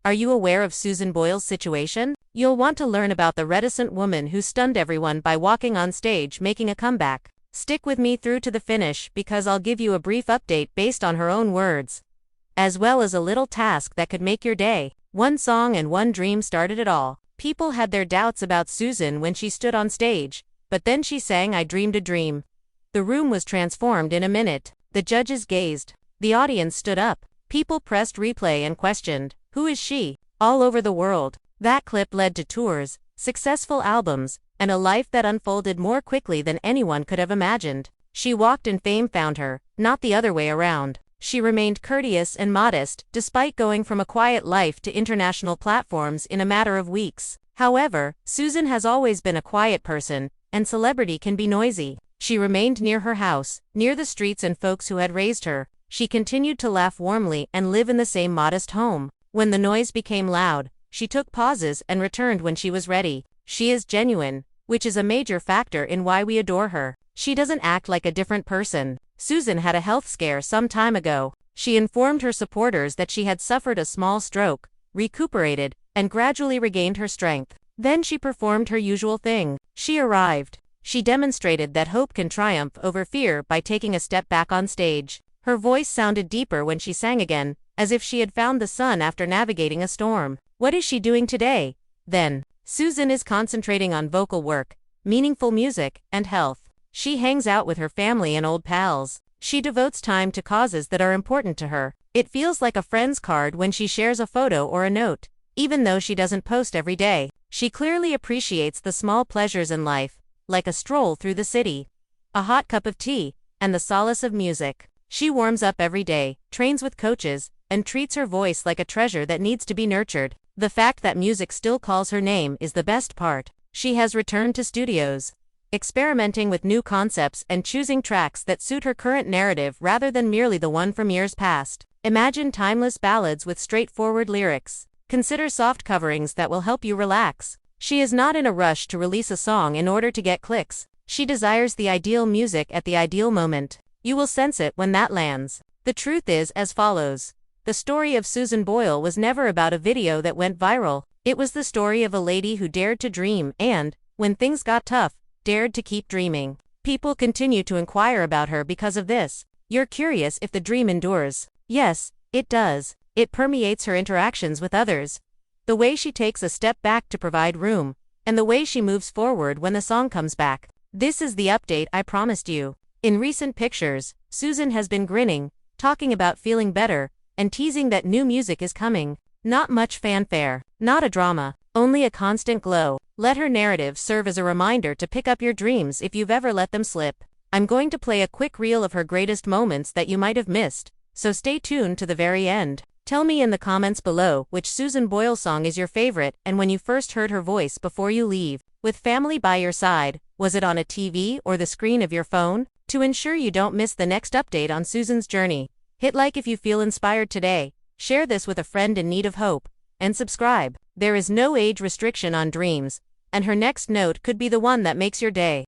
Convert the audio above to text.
Are you aware of Susan Boyle's situation? You'll want to learn about the reticent woman who stunned everyone by walking on stage making a comeback. Stick with me through to the finish because I'll give you a brief update based on her own words, as well as a little task that could make your day. One song and one dream started it all. People had their doubts about Susan when she stood on stage, but then she sang "I Dreamed a Dream." The room was transformed in a minute. The judges gazed. The audience stood up. People pressed replay and questioned, "Who is she?" all over the world. That clip led to tours, successful albums, and a life that unfolded more quickly than anyone could have imagined. She walked and fame found her, not the other way around. She remained courteous and modest, despite going from a quiet life to international platforms in a matter of weeks. However, Susan has always been a quiet person, and celebrity can be noisy. She remained near her house, near the streets and folks who had raised her. She continued to laugh warmly and live in the same modest home. When the noise became loud, she took pauses and returned when she was ready. She is genuine, which is a major factor in why we adore her. She doesn't act like a different person. Susan had a health scare some time ago. She informed her supporters that she had suffered a small stroke, recuperated, and gradually regained her strength. Then she performed her usual thing. She arrived. She demonstrated that hope can triumph over fear by taking a step back on stage. Her voice sounded deeper when she sang again, as if she had found the sun after navigating a storm. What is she doing today, then? Susan is concentrating on vocal work, meaningful music, and health. She hangs out with her family and old pals. She devotes time to causes that are important to her. It feels like a friend's card when she shares a photo or a note. Even though she doesn't post every day, she clearly appreciates the small pleasures in life, like a stroll through the city, a hot cup of tea, and the solace of music. She warms up every day, trains with coaches, and treats her voice like a treasure that needs to be nurtured. The fact that music still calls her name is the best part. She has returned to studios, experimenting with new concepts and choosing tracks that suit her current narrative rather than merely the one from years past. Imagine timeless ballads with straightforward lyrics. Consider soft coverings that will help you relax. She is not in a rush to release a song in order to get clicks. She desires the ideal music at the ideal moment. You will sense it when that lands. The truth is as follows. The story of Susan Boyle was never about a video that went viral. It was the story of a lady who dared to dream and, when things got tough, dared to keep dreaming. People continue to inquire about her because of this. You're curious if the dream endures. Yes, it does. It permeates her interactions with others, the way she takes a step back to provide room, and the way she moves forward when the song comes back. This is the update I promised you. In recent pictures, Susan has been grinning, talking about feeling better, and teasing that new music is coming. Not much fanfare, not a drama, only a constant glow. Let her narrative serve as a reminder to pick up your dreams if you've ever let them slip. I'm going to play a quick reel of her greatest moments that you might have missed, so stay tuned to the very end. Tell me in the comments below which Susan Boyle song is your favorite and when you first heard her voice before you leave. With family by your side, was it on a TV or the screen of your phone? To ensure you don't miss the next update on Susan's journey, hit like if you feel inspired today, share this with a friend in need of hope, and subscribe. There is no age restriction on dreams, and her next note could be the one that makes your day.